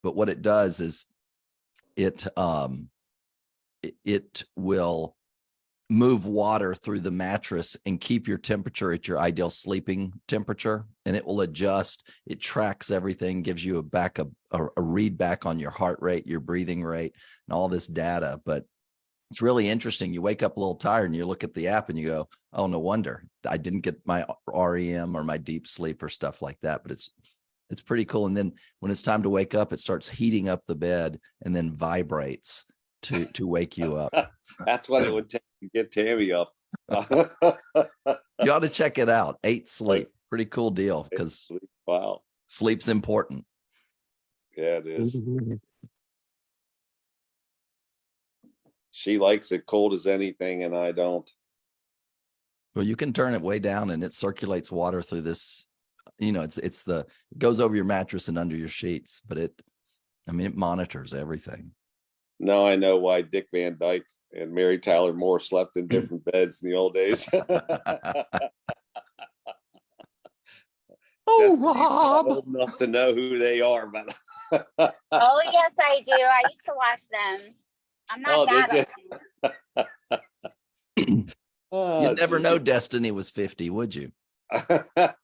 but what it does is it will move water through the mattress and keep your temperature at your ideal sleeping temperature, and it will adjust. It tracks everything, gives you a read back on your heart rate, your breathing rate, and all this data. But it's really interesting. You wake up a little tired and you look at the app and you go, oh, no wonder I didn't get my REM or my deep sleep or stuff like that. But it's pretty cool. And then when it's time to wake up, it starts heating up the bed and then vibrates to wake you up. That's what it would take to get Tammy up. You ought to check it out. 8 Sleep. Pretty cool deal, because wow, sleep's important. Yeah, it is. She likes it cold as anything, and I don't. Well, you can turn it way down and it circulates water through this. It goes over your mattress and under your sheets, but it monitors everything. Now I know why Dick Van Dyke and Mary Tyler Moore slept in different beds in the old days. Oh, Rob. Old enough to know who they are, but oh yes, I do. I used to watch them. I'm not that old. You'd never know Destiny was 50, would you? That's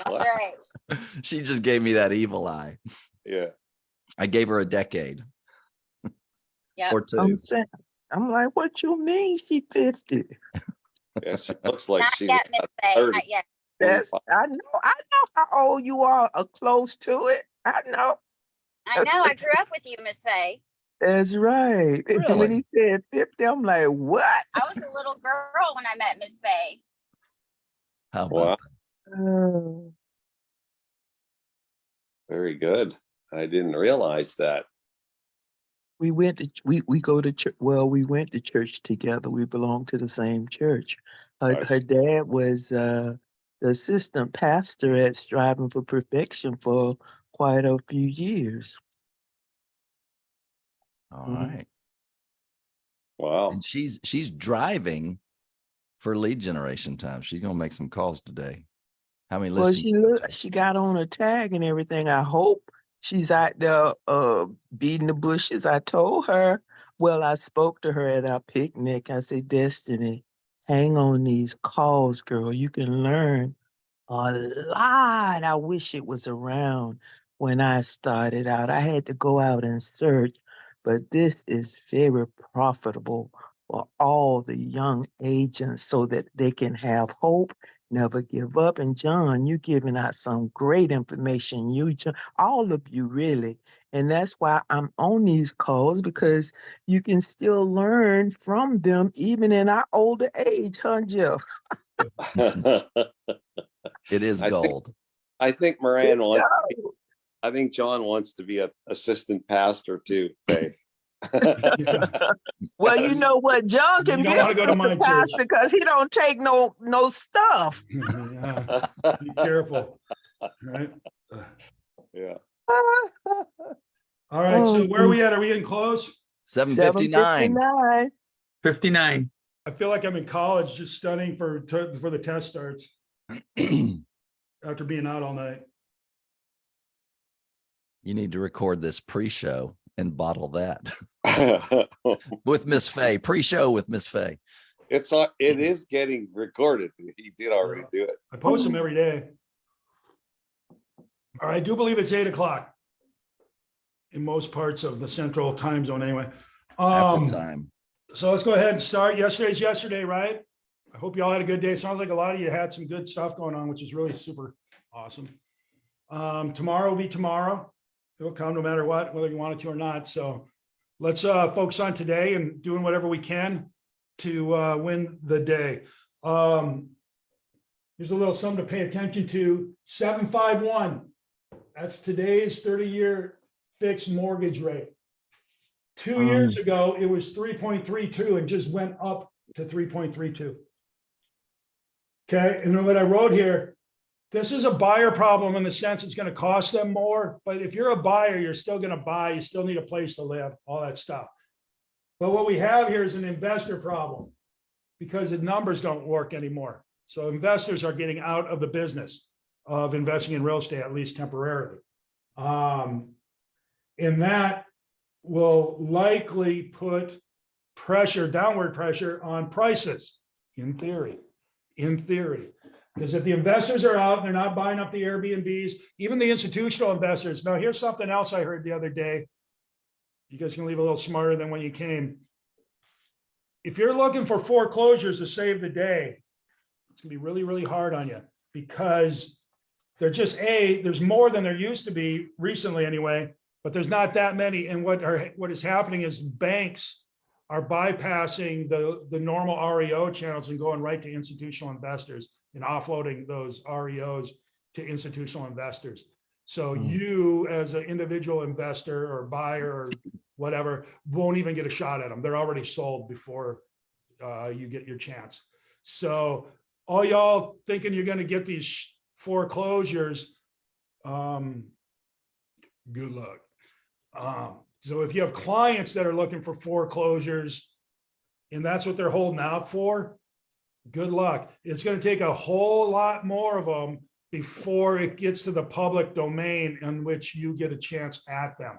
right. She just gave me that evil eye. Yeah. I gave her a decade. Yeah. Or 2. I'm like, what you mean she 50? Yeah, she looks like Not she's yet, Miss Faye. 30. Not yet. I know how old you are, close to it. I know. I know. I grew up with you, Miss Faye. That's right. Really? When he said 50, I'm like, what? I was a little girl when I met Miss Faye. How about Oh. Very good. I didn't realize that. We went to we go to church. Well, we went to church together. We belonged to the same church. Nice. Her dad was the assistant pastor at Striving for Perfection for quite a few years. All right. Wow. And she's driving for lead generation time. She's gonna make some calls today. How many Well, listings? she got on a tag and everything. I hope she's out there beating the bushes. I told her, well, I spoke to her at our picnic. I said, Destiny, hang on these calls, girl. You can learn a lot. I wish it was around when I started out. I had to go out and search, but this is very profitable for all the young agents so that they can have hope, never give up. And John, you giving out some great information. All of you really. And that's why I'm on these calls, because you can still learn from them even in our older age, huh, Jeff? It is gold. I think Moran wants. I think John wants to be an assistant pastor too. Faye. Well, you know what, John can You be don't want to go to my church because he don't take no stuff. Yeah. Be careful, right? Yeah. All right. So where are we at? Are we getting close? 7:59. 7:59. 59. I feel like I'm in college, just studying before the test starts. After being out all night. You need to record this pre-show and bottle that with Miss Faye. Pre-show with Miss Faye. It is getting recorded. He did already do it. I post them every day. All right, I do believe it's 8 o'clock in most parts of the central time zone anyway. Apple time. So let's go ahead and start. Yesterday's yesterday, right? I hope you all had a good day. Sounds like a lot of you had some good stuff going on, which is really super awesome. Tomorrow will be tomorrow. It'll come no matter what, whether you want it to or not. So let's focus on today and doing whatever we can to win the day. Here's a little something to pay attention to. 751. That's today's 30-year fixed mortgage rate. 2 years ago, it was 3.32 and just went up to 3.32. Okay, and then what I wrote here, this is a buyer problem in the sense it's going to cost them more, but if you're a buyer, you're still going to buy, you still need a place to live, all that stuff. But what we have here is an investor problem because the numbers don't work anymore. So investors are getting out of the business of investing in real estate, at least temporarily. And that will likely put downward pressure on prices, in theory. Because if the investors are out, they're not buying up the Airbnbs, even the institutional investors. Now, here's something else I heard the other day. You guys can leave a little smarter than when you came. If you're looking for foreclosures to save the day, it's gonna be really, really hard on you, because they're just there's more than there used to be recently anyway, but there's not that many. And what is happening is banks are bypassing the normal REO channels and going right to institutional investors and offloading those REOs to institutional investors. So you, as an individual investor or buyer or whatever, won't even get a shot at them. They're already sold before you get your chance. So all y'all thinking you're going to get these foreclosures, good luck. So if you have clients that are looking for foreclosures and that's what they're holding out for, good luck. It's going to take a whole lot more of them before it gets to the public domain in which you get a chance at them.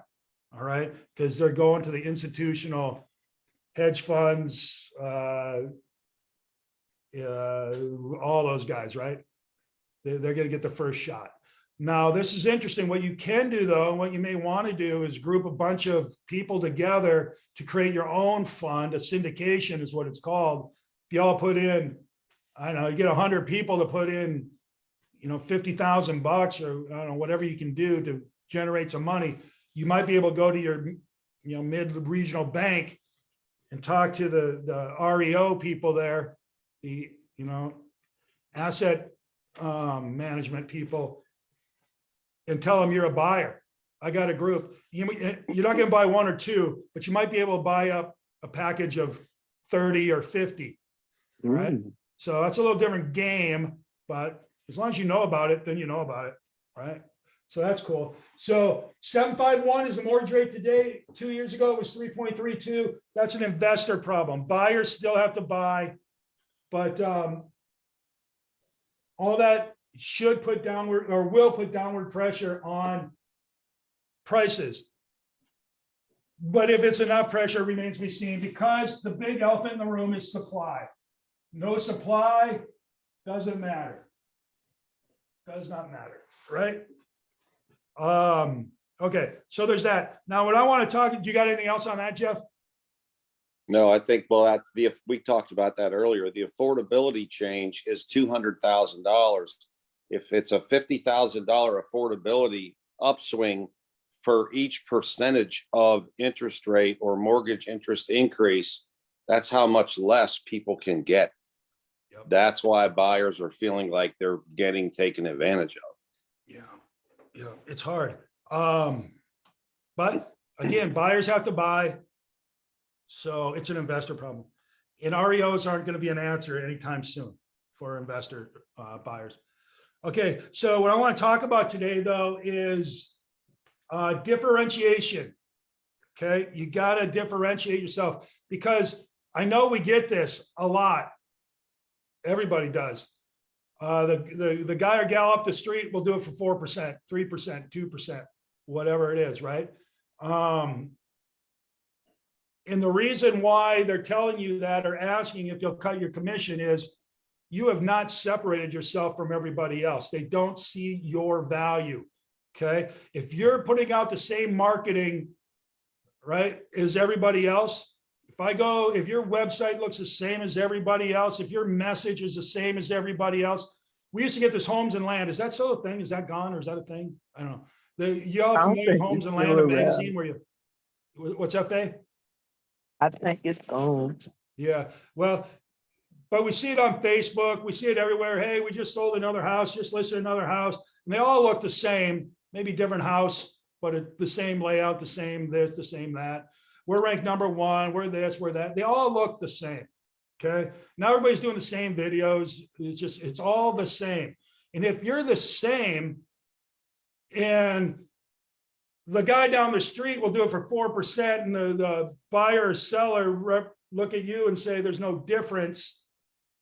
All right. Because they're going to the institutional hedge funds, all those guys, right? They're going to get the first shot. Now, this is interesting. What you can do, though, and what you may want to do is group a bunch of people together to create your own fund. A syndication is what it's called. If you all put in, I don't know, you get 100 people to put in, $50,000 or I don't know, whatever you can do to generate some money, you might be able to go to your, mid-regional bank and talk to the REO people there, the, asset management people, and tell them you're a buyer. I got a group. You're not going to buy one or two, but you might be able to buy up a package of 30 or 50. Right. So that's a little different game, but as long as you know about it, then you know about it. Right. So that's cool. So 751 is the mortgage rate today. 2 years ago, it was 3.32. That's an investor problem. Buyers still have to buy, but all that should put downward or will put downward pressure on prices. But if it's enough pressure, remains to be seen, because the big elephant in the room is supply. No supply doesn't matter. Does not matter, right? Okay, so there's that. Now, what I want to talk, do you got anything else on that, Jeff? No, I think, well, that's we talked about that earlier. The affordability change is $200,000. If it's a $50,000 affordability upswing for each percentage of interest rate or mortgage interest increase, that's how much less people can get. Yep. That's why buyers are feeling like they're getting taken advantage of. Yeah, it's hard. But again, buyers have to buy. So it's an investor problem. And REOs aren't going to be an answer anytime soon for investor buyers. Okay, so what I want to talk about today, though, is differentiation. Okay, you got to differentiate yourself, because I know we get this a lot. Everybody does. The guy or gal up the street will do it for 4%, 3%, 2%, whatever it is, right? And the reason why they're telling you that or asking if you'll cut your commission is you have not separated yourself from everybody else. They don't see your value. Okay. If you're putting out the same marketing, right, as everybody else, if your website looks the same as everybody else, if your message is the same as everybody else, we used to get this Homes and Land. Is that still a thing? Is that gone, or is that a thing? I don't know. Y'all familiar with Homes and Land, a magazine where what's up, Faye? I think it's gone. Yeah, well, but we see it on Facebook. We see it everywhere. Hey, we just sold another house, just listed another house. And they all look the same, maybe different house, but the same layout, the same this, the same that. We're ranked number one, we're this, we're that. They all look the same, okay? Now everybody's doing the same videos. It's all the same. And if you're the same, and the guy down the street will do it for 4%, and the buyer or seller look at you and say, there's no difference,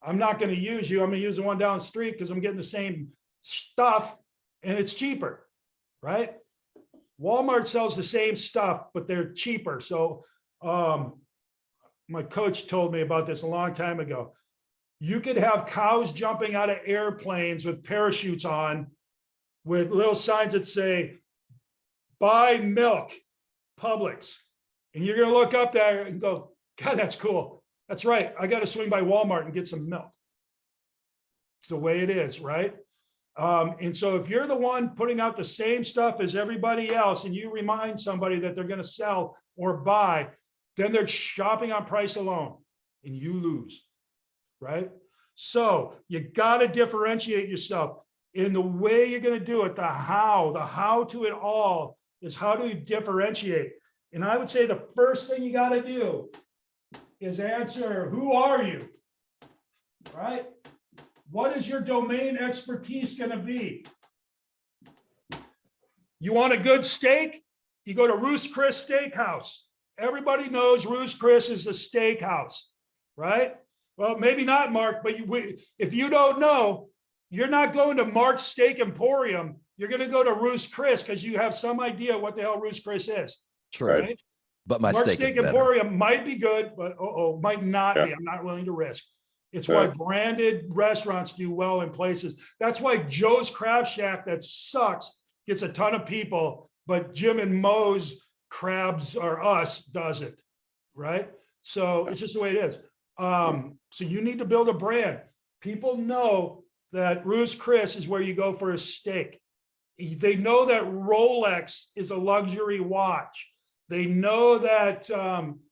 I'm not going to use you. I'm going to use the one down the street because I'm getting the same stuff and it's cheaper, right? Walmart sells the same stuff, but they're cheaper. So my coach told me about this a long time ago. You could have cows jumping out of airplanes with parachutes on, with little signs that say, buy milk, Publix. And you're going to look up there and go, God, that's cool. That's right. I got to swing by Walmart and get some milk. It's the way it is, right? And so if you're the one putting out the same stuff as everybody else, and you remind somebody that they're going to sell or buy, then they're shopping on price alone and you lose, right? So you got to differentiate yourself in the way you're going to do it. The how to it all is how do you differentiate? And I would say the first thing you got to do is answer, who are you? Right? What is your domain expertise going to be? You want a good steak? You go to Ruth's Chris Steakhouse. Everybody knows Ruth's Chris is a steakhouse, right? Well, maybe not, Mark, but if you don't know, you're not going to Mark's Steak Emporium. You're going to go to Ruth's Chris because you have some idea what the hell Ruth's Chris is. True. Right? But my Mark's steak is Steak better. Emporium might be good, but might not be. I'm not willing to risk. It's why branded restaurants do well in places. That's why Joe's Crab Shack, that sucks, gets a ton of people, but Jim and Moe's Crabs or Us doesn't, right? So it's just the way it is. So you need to build a brand. People know that Ruth's Chris is where you go for a steak. They know that Rolex is a luxury watch. They know that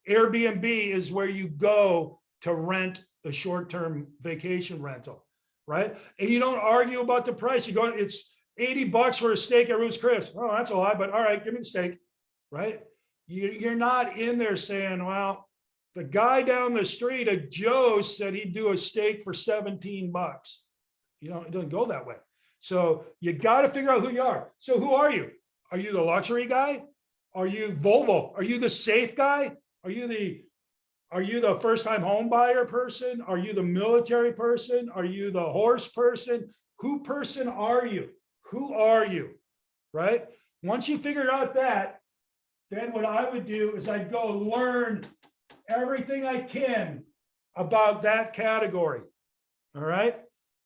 Airbnb is where you go to rent the short-term vacation rental, right? And you don't argue about the price. You go, it's $80 for a steak at Ruth's Chris. Oh, that's a lot, but all right, give me the steak, right? You're not in there saying, well, the guy down the street at Joe's said he'd do a steak for $17. You know, it doesn't go that way. So you got to figure out who you are. So who are you? Are you the luxury guy? Are you Volvo? Are you the safe guy? Are you the first-time home buyer person? Are you the military person? Are you the horse person? Who person are you? Who are you? Right? Once you figure out that, then what I would do is I'd go learn everything I can about that category. All right?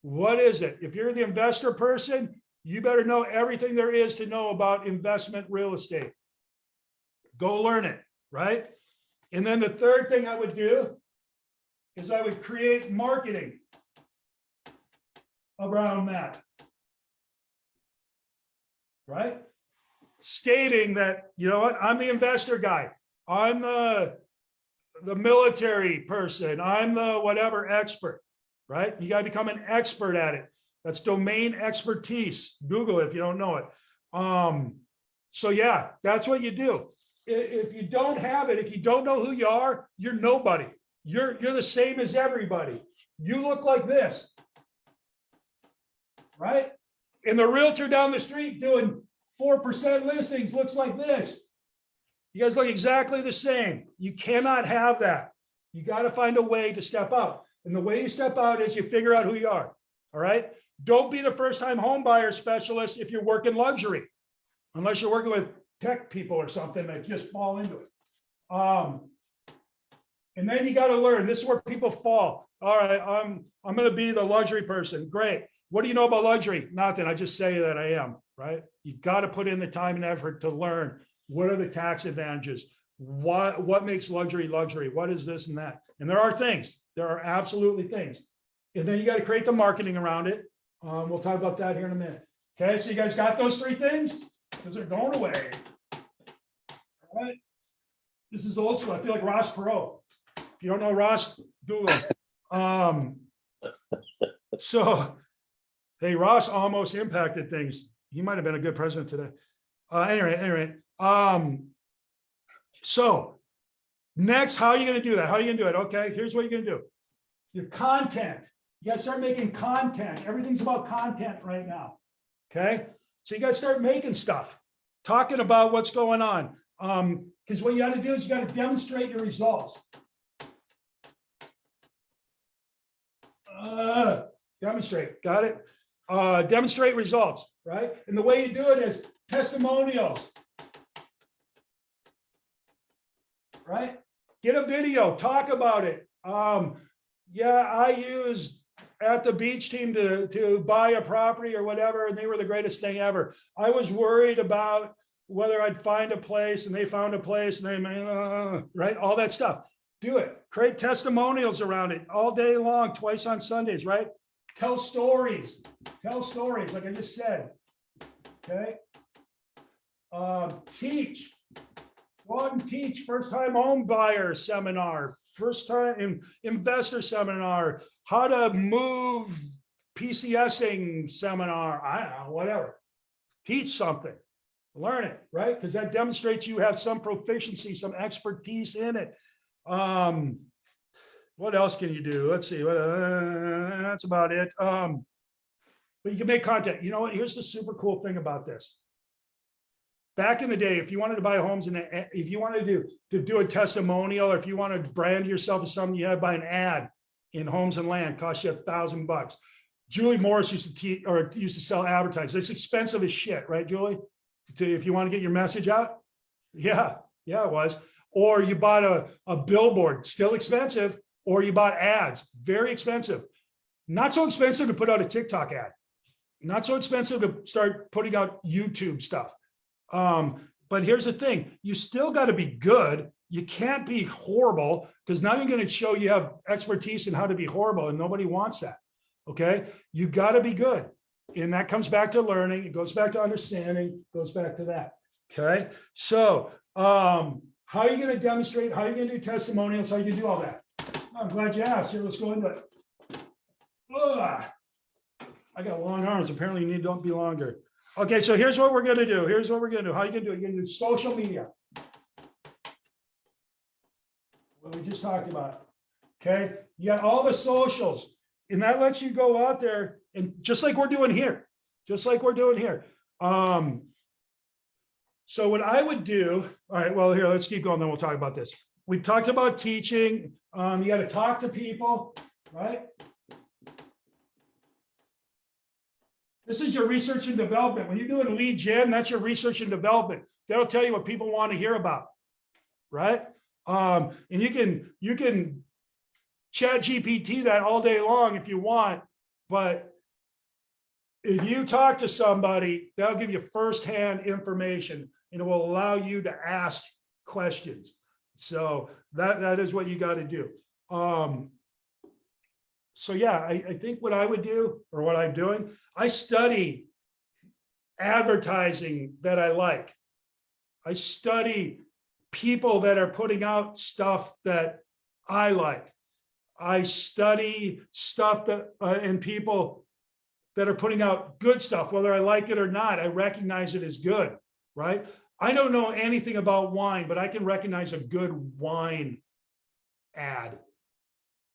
What is it? If you're the investor person, you better know everything there is to know about investment real estate. Go learn it, right? And then the third thing I would do is I would create marketing around that, right? Stating that, you know what, I'm the investor guy. I'm the military person. I'm the whatever expert, right? You got to become an expert at it. That's domain expertise. Google it if you don't know it. So yeah, that's what you do. If you don't have it, if you don't know who you are, you're nobody. You're the same as everybody. You look like this, right? And the realtor down the street doing 4% listings looks like this. You guys look exactly the same. You cannot have that. You got to find a way to step out. And the way you step out is you figure out who you are. All right. Don't be the first-time home buyer specialist if you're working luxury, unless you're working with tech people or something that just fall into it. And then you got to learn. This is where people fall. All right, I'm going to be the luxury person. Great. What do you know about luxury? Nothing. I just say that I am, right? You got to put in the time and effort to learn. What are the tax advantages? What makes luxury luxury? What is this and that? And there are things. There are absolutely things. And then you got to create the marketing around it. We'll talk about that here in a minute. Okay, so you guys got those three things? Because they're going away. All right. This is old school. I feel like Ross Perot. If you don't know Ross, Google him. So, hey, Ross almost impacted things. He might have been a good president today. Anyway. So next, how are you going to do that? How are you going to do it? Okay, here's what you're going to do. Your content. You got to start making content. Everything's about content right now. Okay, so you got to start making stuff, talking about what's going on. Because what you got to do is you got to demonstrate your results. Demonstrate, got it? Demonstrate results, right? And the way you do it is testimonials. right? Get a video, talk about it. Yeah, I used at the beach team to buy a property or whatever, and they were the greatest thing ever. I was worried about whether I'd find a place, and they found a place, and they, right? All that stuff. Do it. Create testimonials around it all day long, twice on Sundays, right? Tell stories. Tell stories, like I just said. Okay. Teach. Go out and teach. First time home buyer seminar, first time investor seminar, how to move PCSing seminar. I don't know, whatever. Teach something. Learn it, right? Because that demonstrates you have some proficiency, some expertise in it. What else can you do? Let's see. That's about it. But you can make content. You know what? Here's the super cool thing about this. Back in the day, if you wanted to buy homes and if you wanted to do a testimonial, or if you wanted to brand yourself as something, you had to buy an ad in Homes and Land, cost you $1,000. Julie Morris used to sell advertising. It's expensive as shit, right, Julie? If you want to get your message out, yeah, it was. Or you bought a billboard, still expensive. Or you bought ads, very expensive. Not so expensive to put out a TikTok ad. Not so expensive to start putting out YouTube stuff. But here's the thing, you still got to be good. You can't be horrible, because now you're going to show you have expertise in how to be horrible, and nobody wants that. Okay. You got to be good. And that comes back to learning. It goes back to understanding, goes back to that. Okay. So, how are you going to demonstrate? How are you going to do testimonials? How are you going to do all that? I'm glad you asked. Here, let's go into it. Ugh. I got long arms. Apparently you need don't be longer. Okay, so here's what we're going to do. Here's what we're going to do. How are you going to do it? You're going to do social media. What we just talked about. Okay, you got all the socials, and that lets you go out there and just like we're doing here, just like we're doing here. So what I would do, all right, well, here, let's keep going, then we'll talk about this. We talked about teaching. You got to talk to people, right? This is your research and development. When you're doing lead gen, that's your research and development. That'll tell you what people want to hear about, right? And you can chat GPT that all day long if you want, but if you talk to somebody, they'll give you firsthand information, and it will allow you to ask questions. So that is what you got to do. So yeah, I think what I would do, or what I'm doing, I study advertising that I like. I study people that are putting out stuff that I like. I study stuff that and people that are putting out good stuff, whether I like it or not. I recognize it as good, right? I don't know anything about wine, but I can recognize a good wine ad,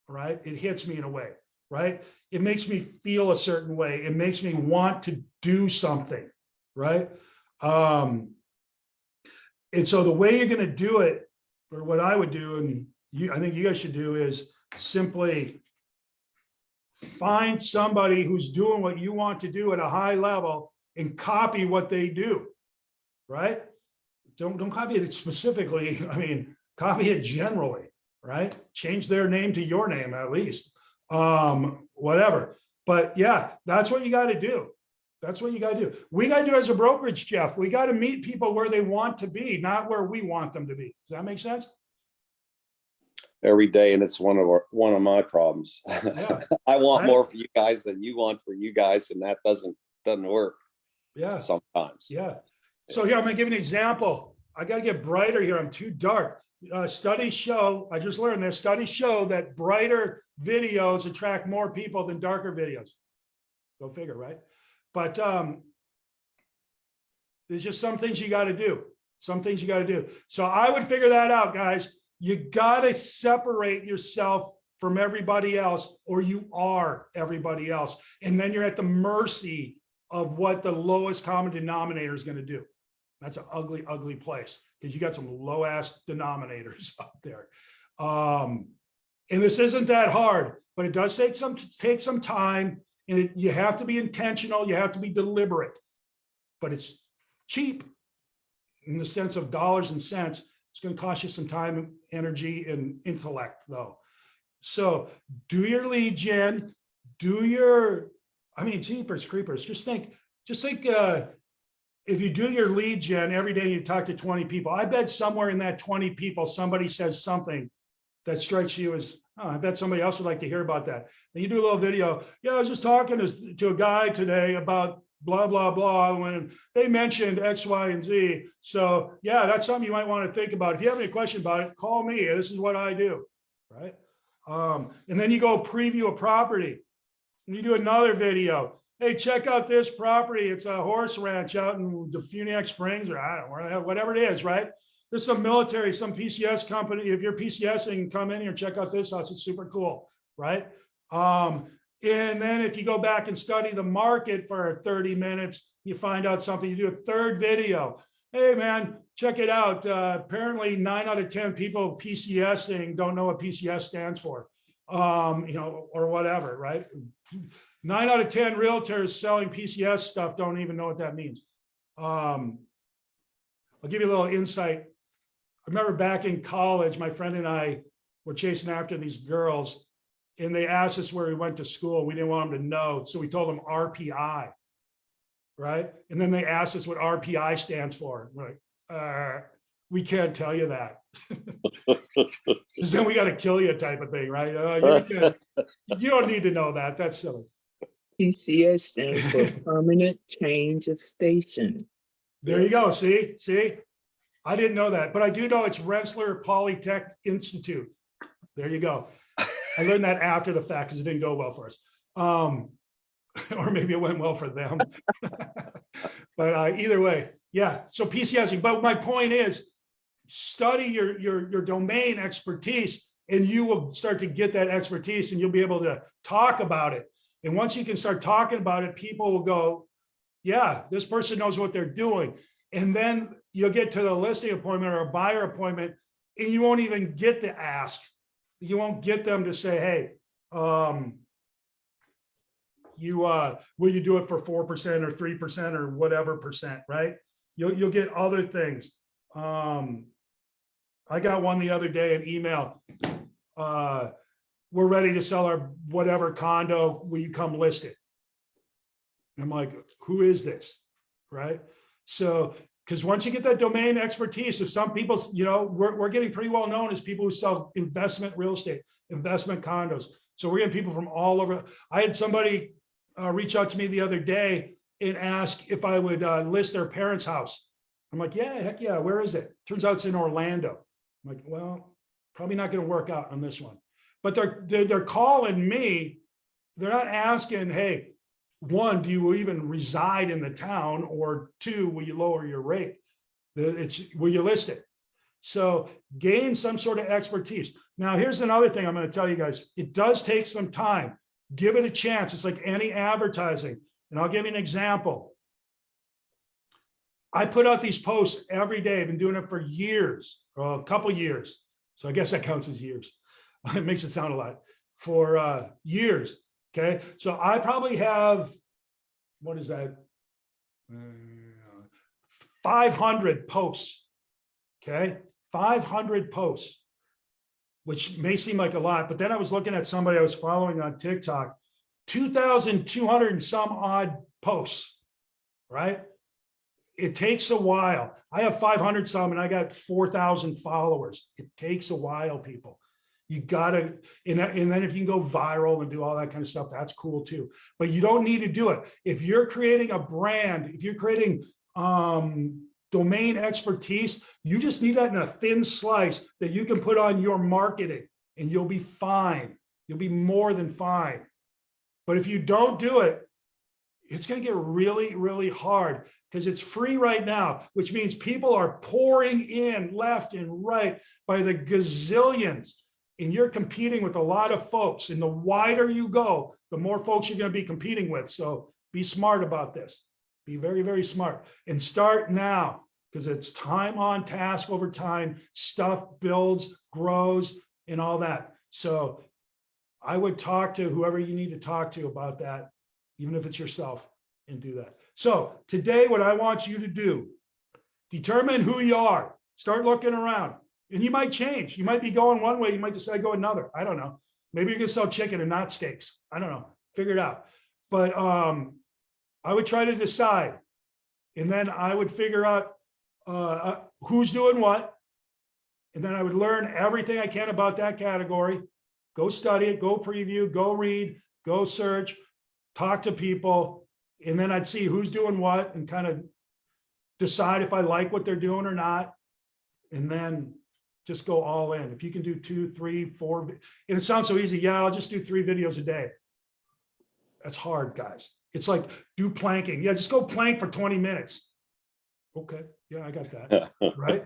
right? It hits me in a way, right? It makes me feel a certain way. It makes me want to do something, right? And so the way you're going to do it, or what I would do, and I think you guys should do, is simply find somebody who's doing what you want to do at a high level and copy what they do, right? Don't copy it specifically. I mean, copy it generally, right? Change their name to your name at least, whatever. But yeah, that's what you got to do. That's what you got to do. We got to do as a brokerage, Jeff. We got to meet people where they want to be, not where we want them to be. Does that make sense? Every day, and it's one of my problems. Yeah. I want Right. more for you guys than you want for you guys, and that doesn't work. Yeah. Sometimes. Yeah. So here, I'm going to give you an example. I got to get brighter here. I'm too dark. Studies show, I just learned this, studies show that brighter videos attract more people than darker videos. Go figure, right? But there's just some things you got to do. Some things you got to do. So I would figure that out, guys. You got to separate yourself from everybody else, or you are everybody else. And then you're at the mercy of what the lowest common denominator is going to do. That's an ugly, ugly place, because you got some low ass denominators out there. And this isn't that hard, but it does take some time, and you have to be intentional. You have to be deliberate, but it's cheap in the sense of dollars and cents. It's going to cost you some time, energy, and intellect, though. So do your lead gen, jeepers creepers. Just think, if you do your lead gen every day, you talk to 20 people. I bet somewhere in that 20 people, somebody says something that strikes you as, oh, I bet somebody else would like to hear about that. And you do a little video. Yeah, I was just talking to a guy today about blah, blah, blah, when they mentioned X, Y, and Z. So yeah, that's something you might want to think about. If you have any question about it, call me. This is what I do, right? And then you go preview a property and you do another video. Hey, check out this property. It's a horse ranch out in Defuniak Springs, or I don't know, whatever it is, right? There's some military, some PCS company. If you're PCSing, come in here and check out this house. It's super cool, right? And then if you go back and study the market for 30 minutes, you find out something. You do a third video. Hey, man, check it out. Apparently 9 out of 10 people PCSing don't know what PCS stands for, or whatever, right? 9 out of 10 realtors selling PCS stuff don't even know what that means. I'll give you a little insight. I remember back in college, my friend and I were chasing after these girls, and they asked us where we went to school. We didn't want them to know, so we told them RPI, right? And then they asked us what RPI stands for. We're like, we can't tell you that. Because then we got to kill you type of thing, right? You don't need to know that. That's silly. PCS stands for permanent change of station. There you go. See? I didn't know that, but I do know it's Rensselaer Polytech Institute. There you go. I learned that after the fact because it didn't go well for us. Or maybe it went well for them. But either way, yeah. So PCSing. But my point is, study your domain expertise, and you will start to get that expertise, and you'll be able to talk about it. And once you can start talking about it, people will go, yeah, this person knows what they're doing. And then you'll get to the listing appointment or a buyer appointment, and you won't even get the ask. You won't get them to say, hey, will you do it for 4% or 3% or whatever percent, right? You'll get other things. I got one the other day, an email. We're ready to sell our whatever condo. Will you come list it? And I'm like, who is this? Right? So, because once you get that domain expertise, if some people, we're getting pretty well known as people who sell investment real estate, investment condos. So we're getting people from all over. I had somebody reach out to me the other day and ask if I would list their parents' house. I'm like, yeah, heck yeah. Where is it? Turns out it's in Orlando. I'm like, well, probably not going to work out on this one. But they're calling me. They're not asking, hey, one, do you even reside in the town? Or two, will you lower your rate? Will you list it? So gain some sort of expertise. Now, here's another thing I'm going to tell you guys. It does take some time. Give it a chance. It's like any advertising. And I'll give you an example. I put out these posts every day. I've been doing it for years, or a couple years. So I guess that counts as years. It makes it sound a lot. For years. Okay. So I probably have, what is that? 500 posts. Okay. 500 posts, which may seem like a lot, but then I was looking at somebody I was following on TikTok, 2,200 and some odd posts, right? It takes a while. I have 500 some and I got 4,000 followers. It takes a while, people. You gotta, and then if you can go viral and do all that kind of stuff, that's cool too. But you don't need to do it. If you're creating a brand, if you're creating domain expertise, you just need that in a thin slice that you can put on your marketing and you'll be fine. You'll be more than fine. But if you don't do it, it's going to get really, really hard because it's free right now, which means people are pouring in left and right by the gazillions. And you're competing with a lot of folks. And the wider you go, the more folks you're going to be competing with. So be smart about this. Be very, very smart. And start now because it's time on task over time. Stuff builds, grows, and all that. So I would talk to whoever you need to talk to about that, even if it's yourself, and do that. So today, what I want you to do, determine who you are. Start looking around, and you might change. You might be going one way. You might decide to go another. I don't know. Maybe you're going to sell chicken and not steaks. I don't know. Figure it out. But I would try to decide, and then I would figure out who's doing what. And then I would learn everything I can about that category. Go study it, go preview, go read, go search, talk to people. And then I'd see who's doing what and kind of decide if I like what they're doing or not. And then just go all in. If you can do 2, 3, 4, and it sounds so easy. Yeah, I'll just do 3 videos a day. That's hard, guys. It's like do planking. Yeah, just go plank for 20 minutes. Okay. Yeah, I got that. Right.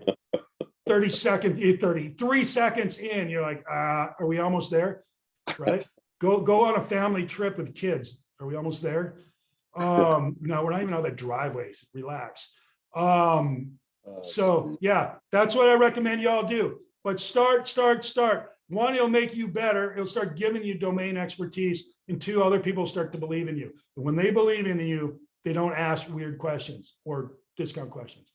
30 seconds, 33 seconds in, you're like, are we almost there? Right? Go on a family trip with kids. Are we almost there? No, we're not even on the driveways. Relax. So yeah, that's what I recommend y'all do. But start. One, it'll make you better. It'll start giving you domain expertise. And 2, other people start to believe in you. And when they believe in you, they don't ask weird questions or discount questions.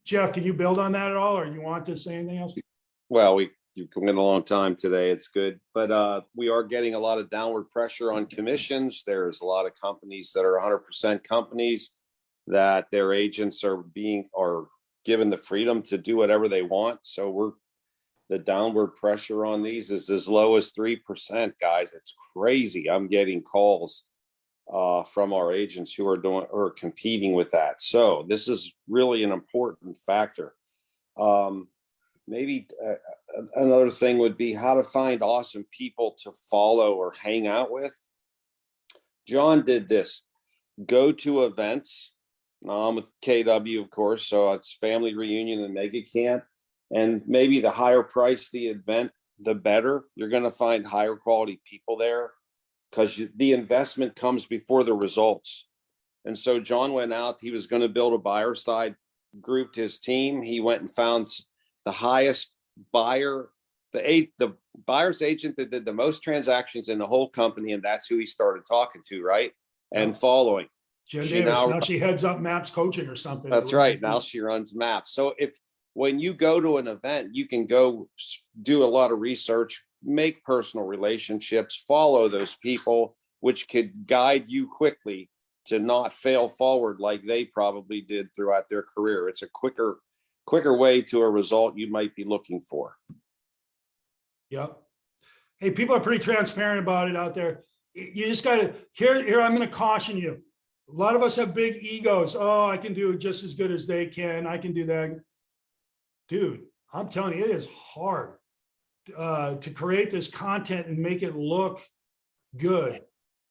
Jeff, can you build on that at all, or you want to say anything else? Well, you've been a long time today. It's good, but we are getting a lot of downward pressure on commissions. There's a lot of companies that are 100% companies that their agents are given the freedom to do whatever they want. So the downward pressure on these is as low as 3%, guys. It's crazy. I'm getting calls from our agents who are competing with that. So this is really an important factor. Maybe another thing would be how to find awesome people to follow or hang out with. John did this. Go to events. I'm with KW, of course, so it's family reunion and mega camp. And maybe the higher price the event, the better. You're going to find higher quality people there, because the investment comes before the results. And so John went out, he was going to build a buyer side, grouped his team. He went and found the highest buyer, the buyer's agent that did the most transactions in the whole company. And that's who he started talking to, right? And following. Jen Davis, now she heads up MAPS coaching or something. That's right. Now she runs MAPS. So when you go to an event, you can go do a lot of research, make personal relationships, follow those people, which could guide you quickly to not fail forward like they probably did throughout their career. It's a quicker way to a result you might be looking for. Yep. Hey, people are pretty transparent about it out there. You just got to, here, I'm going to caution you. A lot of us have big egos. Oh, I can do just as good as they can. I can do that. Dude, I'm telling you, it is hard to create this content and make it look good,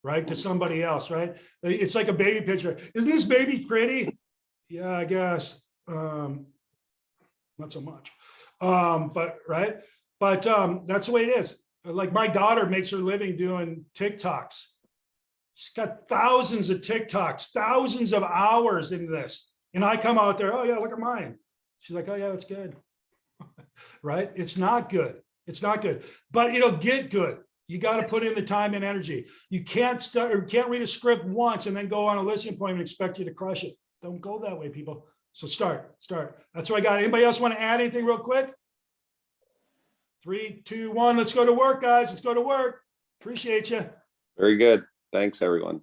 right, to somebody else, right? It's like a baby picture. Isn't this baby pretty? Yeah, I guess. Not so much. But right. But that's the way it is. Like my daughter makes her living doing TikToks. She's got thousands of TikToks, thousands of hours into this. And I come out there, oh yeah, look at mine. She's like, oh yeah, it's good. Right? It's not good. It's not good, but it'll get good. You got to put in the time and energy. You can't read a script once and then go on a listing appointment and expect you to crush it. Don't go that way, people. So start. That's what I got. Anybody else want to add anything real quick? 3, 2, 1. Let's go to work, guys. Let's go to work. Appreciate you. Very good. Thanks, everyone.